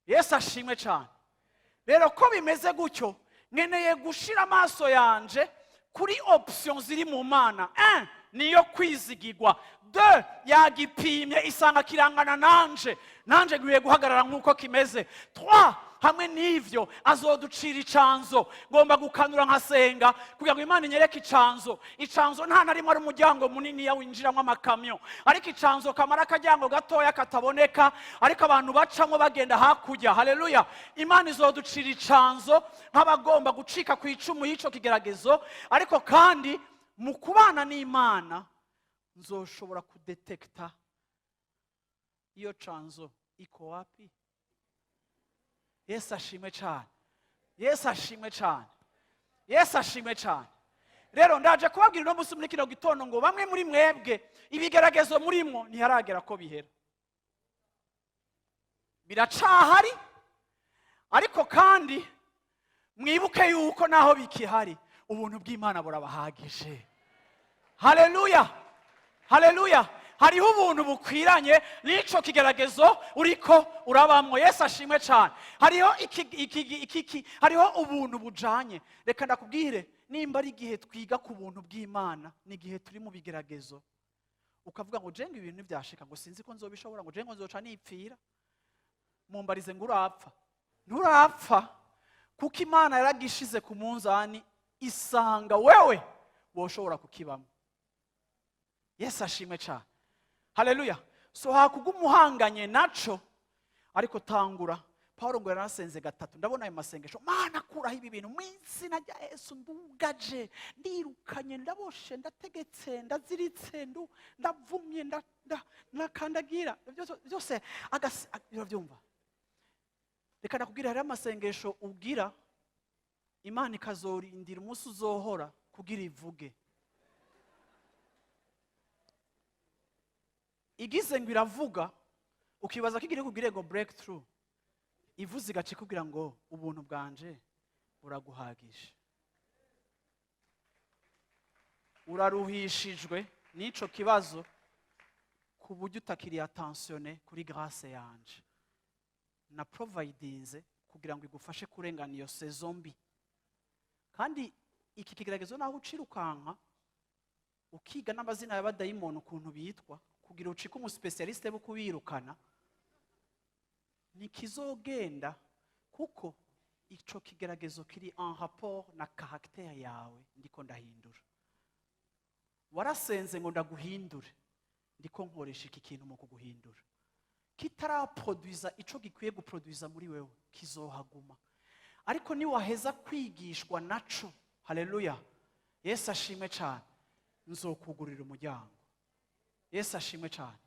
Yesu ashimwe cyane. Rero ko bimeze gutyo, nkeneye gushira amaso yanje kuri option ziri mu Mana. 1 niyo kwizigirwa. 2 yagipimye isanga kirangana nanje nkwiye guhagarara nk'uko kimeze. 3 hamwe n'ivyo azoducira icanzo. Ngomba gukanura nkasenga kugira ngo Imana inyereke icanzo. Icanzo nta narimo ari umuryango munini yawinjiramo amakamyo, ariko icanzo kamara akajyango gatoya kataboneka, ariko abantu bacamo bagenda hakurya. Haleluya. Imana izoducira icanzo nk'abagomba gucika ku icumu y'ico kigeragezo, ariko kandi mu kubana n'Imana nzoshobora kudetekta iyo canzo iko wapi. Yesu ashimwe cyane. Yesu ashimwe cyane. Yesu ashimwe cyane. Rero ndaje kubabwira no musi muri kino gitondo ngo bamwe muri mwebwe ibigeragezo murimo ntiharagera ko bihera. Biracahari, ariko kandi mwibuke yuko naho bikihari ubuntu bw'Imana burabahagije. Haleluya. Haleluya. Hariho ubuntu bukwiranye n'ico kigeragezo uriko urabamwo. Yesu ashimwe cyane. Hariho ubuntu bujanye. Reka ndakubwire, nimba ari igihe twiga ku buntu bw'Imana, ni igihe turi mu bigeragezo. Ukavuga ngo jenga ibintu ntibyashika, ngo sinzi ko nzobishobora, ngo jenga nzoca nipfira. Mumbarize ngo urapfa. Nturapfa, kuko Imana yaragishize ku munzani isanga wewe woshobora kukibamo. Yesu ashimwe cyane. Haleluya. So hakugumuhanganye naco, ariko tangura. Paulo ngo yarasenze gatatu. Ndabona ayo masengesho, Mana kuraho ibi bintu mu izina rya Yesu. Ndugaje, ndirukanye, ndaboshe, ndategetse, ndaziritse, ndavumye, ndakandagira. Byose byumva. Reka ndakubwira, hari amasengesho ubwira Imana ikazorindira umunsi uzohora kugira ivuge. Igize ngo iravuga, ukibaza ko igire kubwire ngo breakthrough. Ivuze igace kugira ngo ubuntu bwanje buraguhagije. Uraruhishijwe n'ico kibazo ku buryo utakiri attentionné kuri grâce yanje. Na providinze kugira ngo igufashe kurengana iyo saison mbi. Kandi iki kigeragezo naho ucirukanka ukiga n'amazina y'abadayimoni ukuntu bitwa, kugira ucike umuspecialiste bo kubirukana, nikizogenda, kuko ico kigeragezo kiri en rapport na caractère yawe ndiko ndahindura. Warasenze ngo ndaguhindure, ndiko nkoresha iki kintu mu kuguhindura. Kitaraproduiza ico gikwiye guproduiza muri wewe kizohaguma. Ariko ni waheza kwigishwa naco. Haleluya. Yesu ashimwe cyane. Nzokugurira umuryango. Yesu ashimwe cyane.